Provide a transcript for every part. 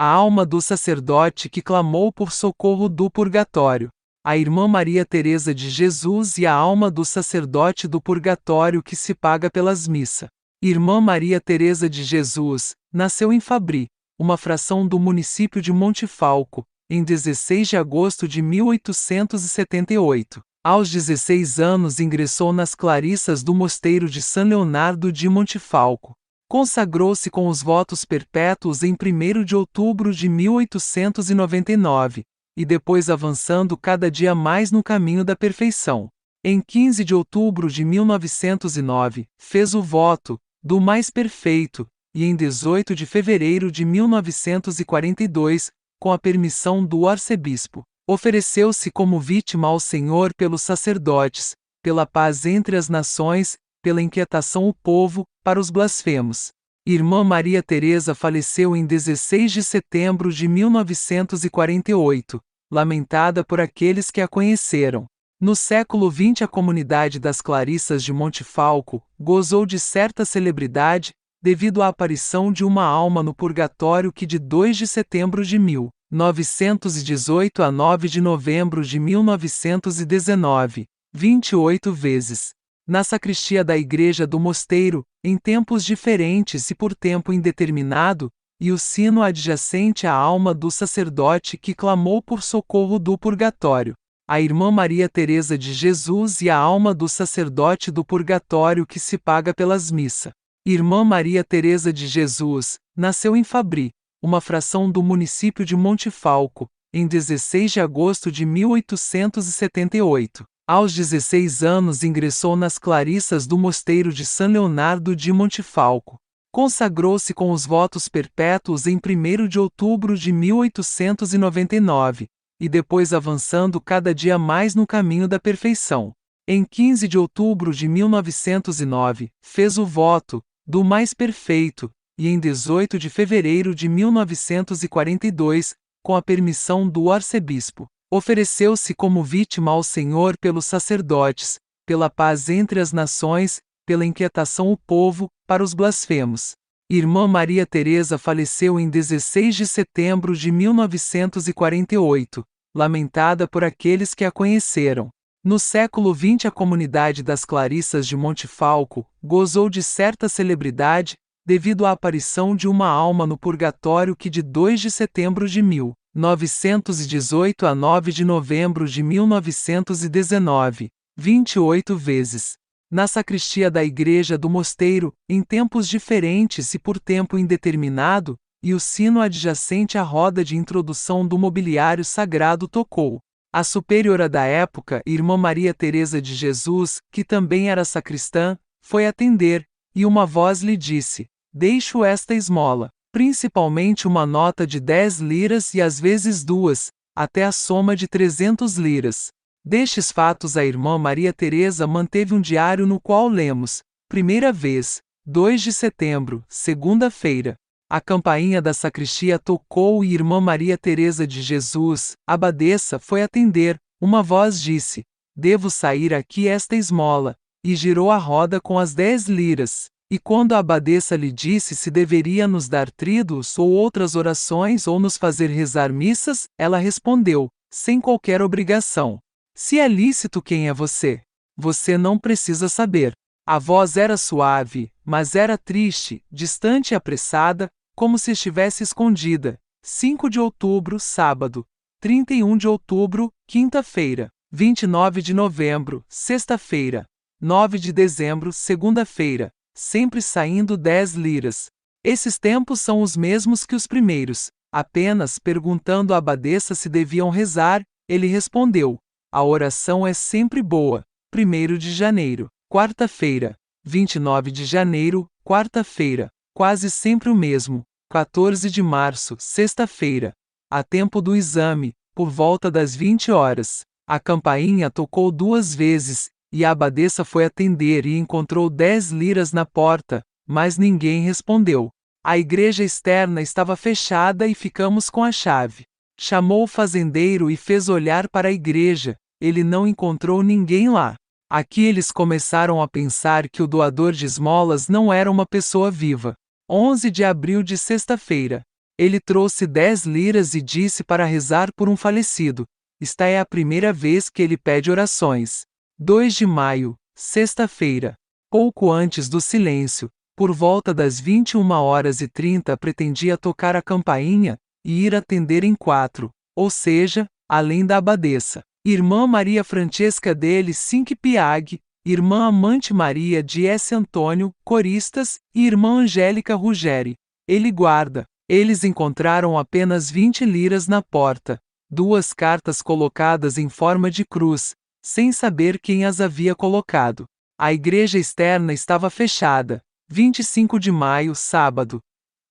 A alma do sacerdote que clamou por socorro do purgatório. A irmã Maria Teresa de Jesus e a alma do sacerdote do purgatório que se paga pelas missas. Irmã Maria Teresa de Jesus nasceu em Fabri, uma fração do município de Montefalco, em 16 de agosto de 1878. Aos 16 anos ingressou nas Clarissas do Mosteiro de São Leonardo de Montefalco. Consagrou-se com os votos perpétuos em 1º de outubro de 1899, e depois avançando cada dia mais no caminho da perfeição. Em 15 de outubro de 1909, fez o voto do mais perfeito, e em 18 de fevereiro de 1942, com a permissão do arcebispo, ofereceu-se como vítima ao Senhor pelos sacerdotes, pela paz entre as nações, pela inquietação o povo, para os blasfemos. Irmã Maria Teresa faleceu em 16 de setembro de 1948, lamentada por aqueles que a conheceram. No século XX a comunidade das Clarissas de Montefalco gozou de certa celebridade, devido à aparição de uma alma no purgatório que de 2 de setembro de 1918 a 9 de novembro de 1919, 28 vezes, na sacristia da igreja do mosteiro, em tempos diferentes e por tempo indeterminado, e o sino adjacente à alma do sacerdote que clamou por socorro do purgatório. A irmã Maria Teresa de Jesus e a alma do sacerdote do purgatório que se paga pelas missas. Irmã Maria Teresa de Jesus nasceu em Fabri, uma fração do município de Montefalco, em 16 de agosto de 1878. Aos 16 anos ingressou nas Clarissas do Mosteiro de São Leonardo de Montefalco. Consagrou-se com os votos perpétuos em 1º de outubro de 1899, e depois avançando cada dia mais no caminho da perfeição. Em 15 de outubro de 1909, fez o voto do mais perfeito, e em 18 de fevereiro de 1942, com a permissão do arcebispo, ofereceu-se como vítima ao Senhor pelos sacerdotes, pela paz entre as nações, pela inquietação o povo, para os blasfemos. Irmã Maria Teresa faleceu em 16 de setembro de 1948, lamentada por aqueles que a conheceram. No século XX a comunidade das Clarissas de Montefalco gozou de certa celebridade, devido à aparição de uma alma no purgatório que de 2 de setembro de 1918 a 9 de novembro de 1919, 28 vezes, na sacristia da igreja do mosteiro, em tempos diferentes e por tempo indeterminado, e o sino adjacente à roda de introdução do mobiliário sagrado tocou. A superiora da época, Irmã Maria Teresa de Jesus, que também era sacristã, foi atender, e uma voz lhe disse: "Deixo esta esmola, principalmente uma nota de 10 liras e às vezes 2, até a soma de 300 liras. Destes fatos a irmã Maria Teresa manteve um diário no qual lemos: primeira vez, 2 de setembro, segunda-feira. A campainha da sacristia tocou e irmã Maria Teresa de Jesus, abadesa, foi atender. Uma voz disse: "Devo sair aqui esta esmola", e girou a roda com as 10 liras. E quando a abadesa lhe disse se deveria nos dar tríduos ou outras orações ou nos fazer rezar missas, ela respondeu, sem qualquer obrigação: "Se é lícito, quem é você? Você não precisa saber." A voz era suave, mas era triste, distante e apressada, como se estivesse escondida. 5 de outubro, sábado. 31 de outubro, quinta-feira. 29 de novembro, sexta-feira. 9 de dezembro, segunda-feira. Sempre saindo 10 liras. Esses tempos são os mesmos que os primeiros. Apenas perguntando à abadesa se deviam rezar, ele respondeu: "A oração é sempre boa." 1º de janeiro, quarta-feira. 29 de janeiro, quarta-feira. Quase sempre o mesmo. 14 de março, sexta-feira. A tempo do exame, por volta das 20 horas. A campainha tocou 2 vezes, e a abadesa foi atender e encontrou 10 liras na porta, mas ninguém respondeu. A igreja externa estava fechada e ficamos com a chave. Chamou o fazendeiro e fez olhar para a igreja, ele não encontrou ninguém lá. Aqui eles começaram a pensar que o doador de esmolas não era uma pessoa viva. 11 de abril de sexta-feira. Ele trouxe 10 liras e disse para rezar por um falecido. Esta é a primeira vez que ele pede orações. 2 de maio, sexta-feira. Pouco antes do silêncio, por volta das 21h30 pretendia tocar a campainha e ir atender em 4, ou seja, além da abadesa. Irmã Maria Francesca dele Cinque Piag, Irmã Amante Maria de S. Antônio, coristas, e Irmã Angélica Ruggeri. Ele guarda. Eles encontraram apenas 20 liras na porta, 2 cartas colocadas em forma de cruz, sem saber quem as havia colocado. A igreja externa estava fechada. 25 de maio, sábado.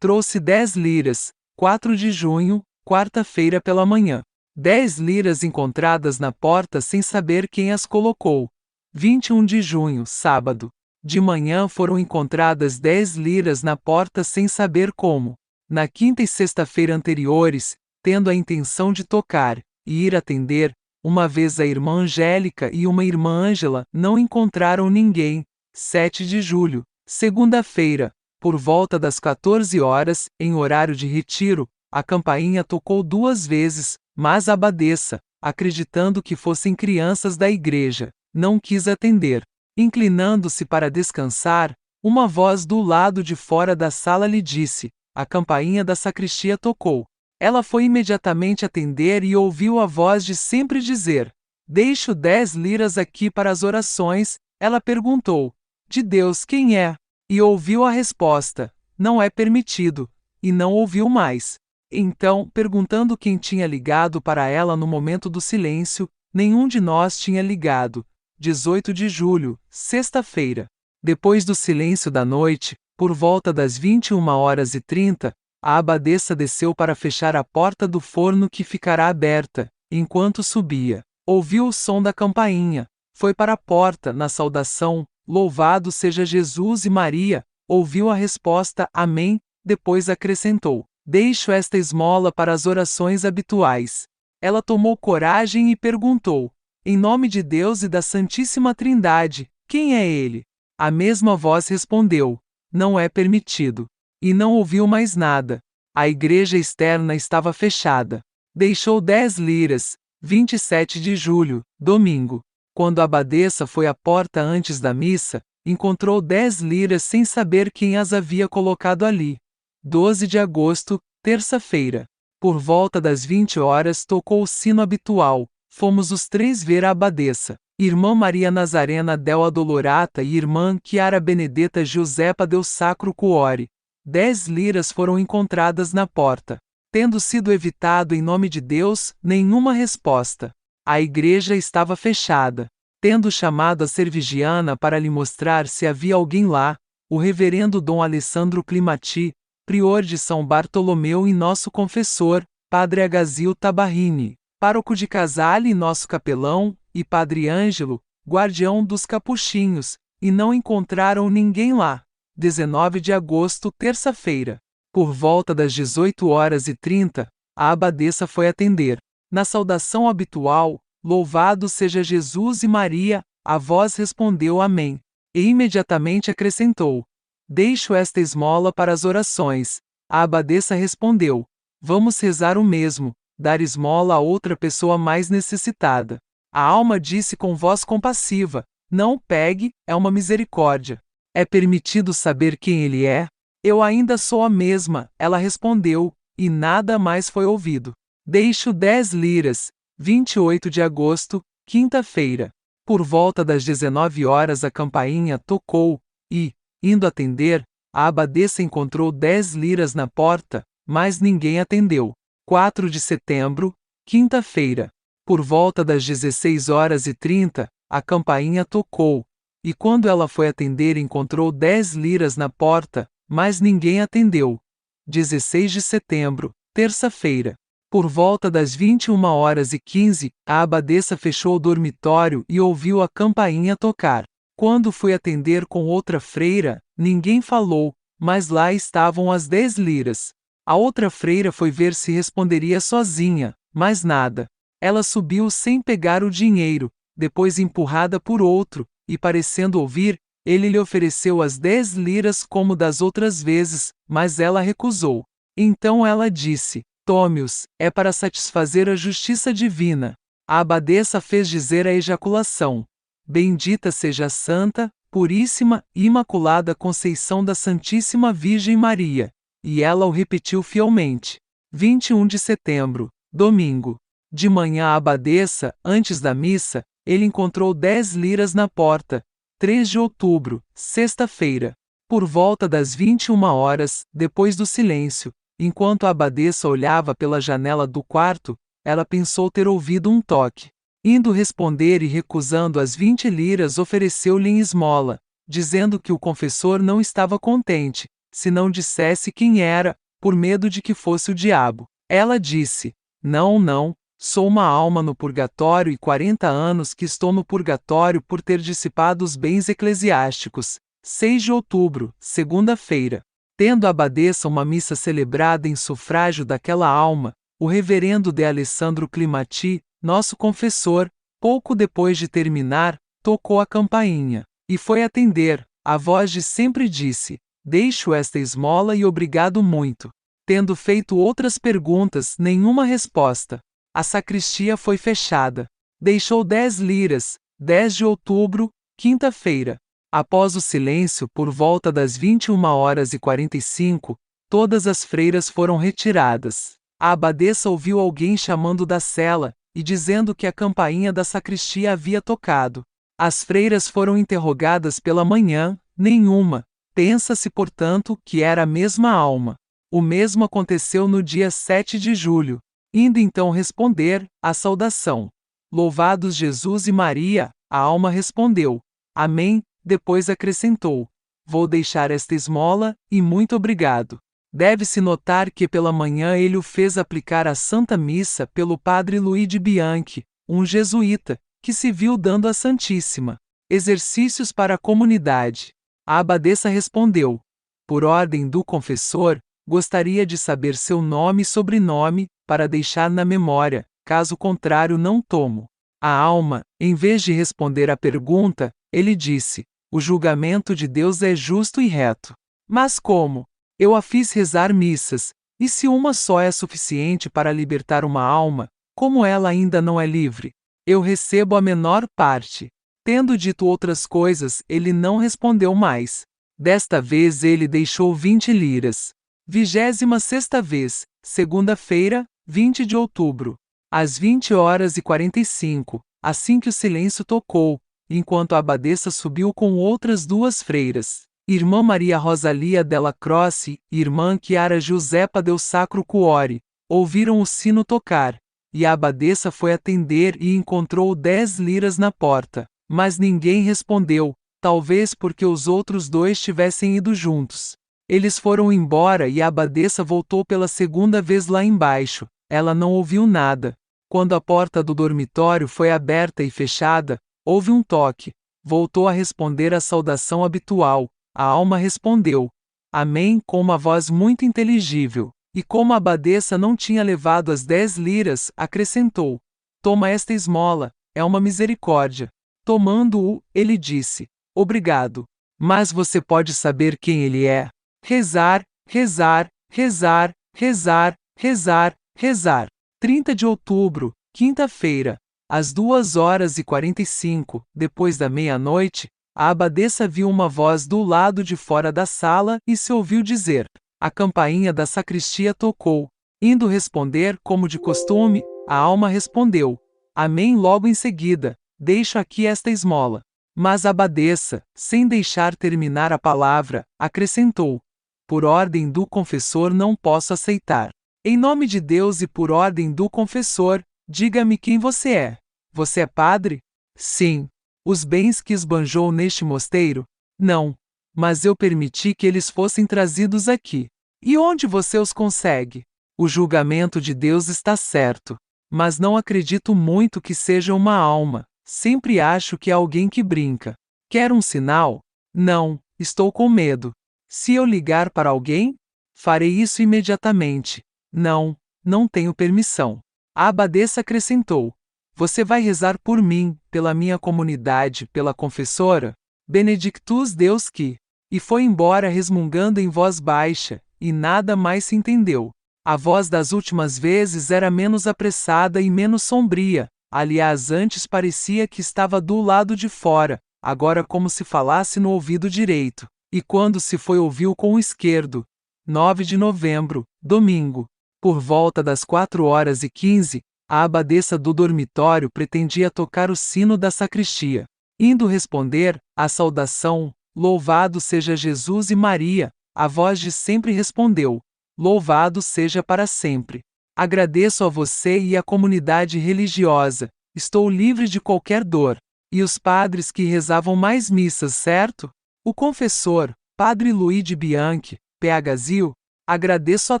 Trouxe 10 liras, 4 de junho, quarta-feira pela manhã. 10 liras encontradas na porta sem saber quem as colocou. 21 de junho, sábado. De manhã foram encontradas 10 liras na porta sem saber como. Na quinta e sexta-feira anteriores, tendo a intenção de tocar e ir atender, uma vez a irmã Angélica e uma irmã Ângela não encontraram ninguém. 7 de julho, segunda-feira, por volta das 14 horas, em horário de retiro, a campainha tocou 2 vezes, mas a abadesa, acreditando que fossem crianças da igreja, não quis atender. Inclinando-se para descansar, uma voz do lado de fora da sala lhe disse: a campainha da sacristia tocou. Ela foi imediatamente atender e ouviu a voz de sempre dizer: deixo 10 liras aqui para as orações. Ela perguntou: de Deus quem é? E ouviu a resposta: não é permitido. E não ouviu mais. Então, perguntando quem tinha ligado para ela no momento do silêncio, nenhum de nós tinha ligado. 18 de julho, sexta-feira. Depois do silêncio da noite, por volta das 21h30, a abadesa desceu para fechar a porta do forno que ficará aberta. Enquanto subia, ouviu o som da campainha. Foi para a porta, na saudação, louvado seja Jesus e Maria, ouviu a resposta, amém, depois acrescentou: deixo esta esmola para as orações habituais. Ela tomou coragem e perguntou: em nome de Deus e da Santíssima Trindade, quem é ele? A mesma voz respondeu: não é permitido. E não ouviu mais nada. A igreja externa estava fechada. Deixou 10 liras, 27 de julho, domingo. Quando a abadesa foi à porta antes da missa, encontrou 10 liras sem saber quem as havia colocado ali. 12 de agosto, terça-feira. Por volta das 20 horas tocou o sino habitual. Fomos os 3 ver a abadesa. Irmã Maria Nazarena del Adolorata e Irmã Chiara Benedetta Giuseppa del Sacro Cuore. 10 liras foram encontradas na porta. Tendo sido evitado em nome de Deus, nenhuma resposta. A igreja estava fechada. Tendo chamado a servigiana para lhe mostrar se havia alguém lá, o reverendo Dom Alessandro Climati, prior de São Bartolomeu e nosso confessor, Padre Agazio Tabarrini, pároco de Casale e nosso capelão, e Padre Ângelo, guardião dos capuchinhos, e não encontraram ninguém lá. 19 de agosto, terça-feira. Por volta das 18h30, a abadesa foi atender. Na saudação habitual, louvado seja Jesus e Maria, a voz respondeu amém. E imediatamente acrescentou: deixo esta esmola para as orações. A abadesa respondeu: vamos rezar o mesmo, dar esmola a outra pessoa mais necessitada. A alma disse com voz compassiva: não pegue, é uma misericórdia. É permitido saber quem ele é? Eu ainda sou a mesma, ela respondeu, e nada mais foi ouvido. Deixo 10 liras, 28 de agosto, quinta-feira. Por volta das 19 horas a campainha tocou, e, indo atender, a abadesa encontrou 10 liras na porta, mas ninguém atendeu. 4 de setembro, quinta-feira. Por volta das 16h30, a campainha tocou, e quando ela foi atender encontrou 10 liras na porta, mas ninguém atendeu. 16 de setembro, terça-feira. Por volta das 21h15, a abadesa fechou o dormitório e ouviu a campainha tocar. Quando foi atender com outra freira, ninguém falou, mas lá estavam as 10 liras. A outra freira foi ver se responderia sozinha, mas nada. Ela subiu sem pegar o dinheiro, depois empurrada por outro, e parecendo ouvir, ele lhe ofereceu as 10 liras como das outras vezes, mas ela recusou. Então ela disse: tome-os, é para satisfazer a justiça divina. A abadesa fez dizer a ejaculação: bendita seja a santa, puríssima e imaculada Conceição da Santíssima Virgem Maria. E ela o repetiu fielmente. 21 de setembro, domingo. De manhã a abadesa, antes da missa, ele encontrou 10 liras na porta. 3 de outubro, sexta-feira. Por volta das 21 horas, depois do silêncio, enquanto a abadesa olhava pela janela do quarto, ela pensou ter ouvido um toque. Indo responder e recusando as 20 liras, ofereceu-lhe em esmola, dizendo que o confessor não estava contente, se não dissesse quem era, por medo de que fosse o diabo. Ela disse: não, não, sou uma alma no purgatório e 40 anos que estou no purgatório por ter dissipado os bens eclesiásticos. 6 de outubro, segunda-feira. Tendo a abadesa uma missa celebrada em sufrágio daquela alma, o reverendo de Alessandro Climati, nosso confessor, pouco depois de terminar, tocou a campainha, e foi atender. A voz de sempre disse: deixo esta esmola e obrigado muito. Tendo feito outras perguntas, nenhuma resposta. A sacristia foi fechada. Deixou 10 liras, 10 de outubro, quinta-feira. Após o silêncio, por volta das 21h45, todas as freiras foram retiradas. A abadesa ouviu alguém chamando da cela, e dizendo que a campainha da sacristia havia tocado. As freiras foram interrogadas pela manhã, nenhuma. Pensa-se, portanto, que era a mesma alma. O mesmo aconteceu no dia 7 de julho. Indo então responder à saudação: Louvados Jesus e Maria, a alma respondeu: Amém. Depois acrescentou: Vou deixar esta esmola, e muito obrigado. Deve-se notar que pela manhã ele o fez aplicar a Santa Missa pelo padre Luigi Bianchi, um jesuíta, que se viu dando a Santíssima. Exercícios para a comunidade. A abadesa respondeu: Por ordem do confessor, gostaria de saber seu nome e sobrenome, para deixar na memória, caso contrário não tomo. A alma, em vez de responder à pergunta, ele disse: O julgamento de Deus é justo e reto. Mas como? Eu a fiz rezar missas, e se uma só é suficiente para libertar uma alma, como ela ainda não é livre? Eu recebo a menor parte. Tendo dito outras coisas, ele não respondeu mais. Desta vez ele deixou 20 liras. 26ª vez, segunda-feira, 20 de outubro. Às 20h45, assim que o silêncio tocou, enquanto a abadesa subiu com outras 2 freiras, Irmã Maria Rosalia della Croce e Irmã Chiara Giuseppa del Sacro Cuore, ouviram o sino tocar, e a abadesa foi atender e encontrou 10 liras na porta, mas ninguém respondeu, talvez porque os outros 2 tivessem ido juntos. Eles foram embora e a abadesa voltou pela segunda vez lá embaixo. Ela não ouviu nada. Quando a porta do dormitório foi aberta e fechada, houve um toque. Voltou a responder a saudação habitual. A alma respondeu: Amém, com uma voz muito inteligível. E como a abadesa não tinha levado as 10 liras, acrescentou: Toma esta esmola, é uma misericórdia. Tomando-o, ele disse: Obrigado. Mas você pode saber quem ele é? Rezar, rezar, rezar, rezar, rezar, rezar. 30 de outubro, quinta-feira. Às 2h45, depois da meia-noite, a abadesa viu uma voz do lado de fora da sala e se ouviu dizer: A campainha da sacristia tocou. Indo responder, como de costume, a alma respondeu: Amém. Logo em seguida: Deixo aqui esta esmola. Mas a abadesa, sem deixar terminar a palavra, acrescentou: Por ordem do confessor não posso aceitar. Em nome de Deus e por ordem do confessor, diga-me quem você é. Você é padre? Sim. Os bens que esbanjou neste mosteiro? Não. Mas eu permiti que eles fossem trazidos aqui. E onde você os consegue? O julgamento de Deus está certo. Mas não acredito muito que seja uma alma. Sempre acho que é alguém que brinca. Quer um sinal? Não, estou com medo. Se eu ligar para alguém? Farei isso imediatamente. Não, não tenho permissão. A abadesa acrescentou: Você vai rezar por mim, pela minha comunidade, pela confessora? Benedictus Deus que... E foi embora resmungando em voz baixa, e nada mais se entendeu. A voz das últimas vezes era menos apressada e menos sombria, aliás, antes parecia que estava do lado de fora, agora como se falasse no ouvido direito. E quando se foi ouviu com o esquerdo. 9 de novembro, domingo. Por volta das 4h15, a abadesa do dormitório pretendia tocar o sino da sacristia. Indo responder à saudação, louvado seja Jesus e Maria, a voz de sempre respondeu, louvado seja para sempre. Agradeço a você e à comunidade religiosa, estou livre de qualquer dor. E os padres que rezavam mais missas, certo? O confessor, Padre Luigi Bianchi, PHZil, agradeço a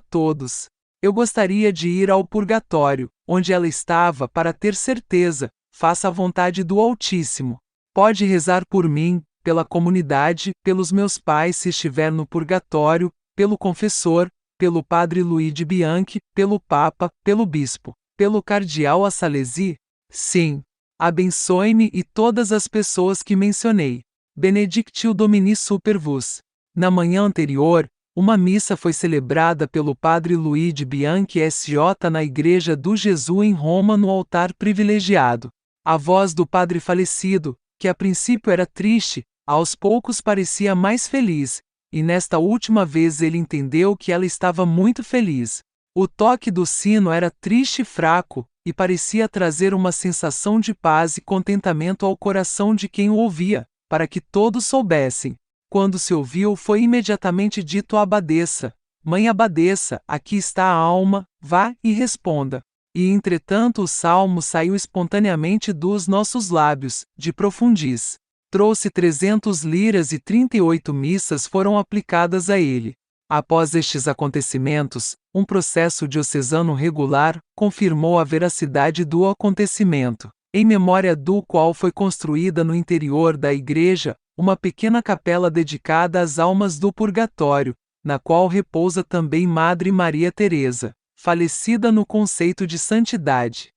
todos. Eu gostaria de ir ao purgatório, onde ela estava, para ter certeza, faça a vontade do Altíssimo. Pode rezar por mim, pela comunidade, pelos meus pais se estiver no purgatório, pelo confessor, pelo Padre Luigi Bianchi, pelo Papa, pelo Bispo, pelo Cardeal Assalesi? Sim. Abençoe-me e todas as pessoas que mencionei. Benedictio Domini super vos. Na manhã anterior, uma missa foi celebrada pelo Padre Luigi Bianchi SJ na Igreja do Jesus em Roma no altar privilegiado. A voz do padre falecido, que a princípio era triste, aos poucos parecia mais feliz, e nesta última vez ele entendeu que ela estava muito feliz. O toque do sino era triste e fraco, e parecia trazer uma sensação de paz e contentamento ao coração de quem o ouvia, para que todos soubessem. Quando se ouviu, foi imediatamente dito à abadesa: Mãe abadesa, aqui está a alma, vá e responda. E entretanto o salmo saiu espontaneamente dos nossos lábios, de profundis. Trouxe 300 liras e 38 missas foram aplicadas a ele. Após estes acontecimentos, um processo diocesano regular confirmou a veracidade do acontecimento, em memória do qual foi construída no interior da igreja uma pequena capela dedicada às almas do purgatório, na qual repousa também Madre Maria Teresa, falecida no conceito de santidade.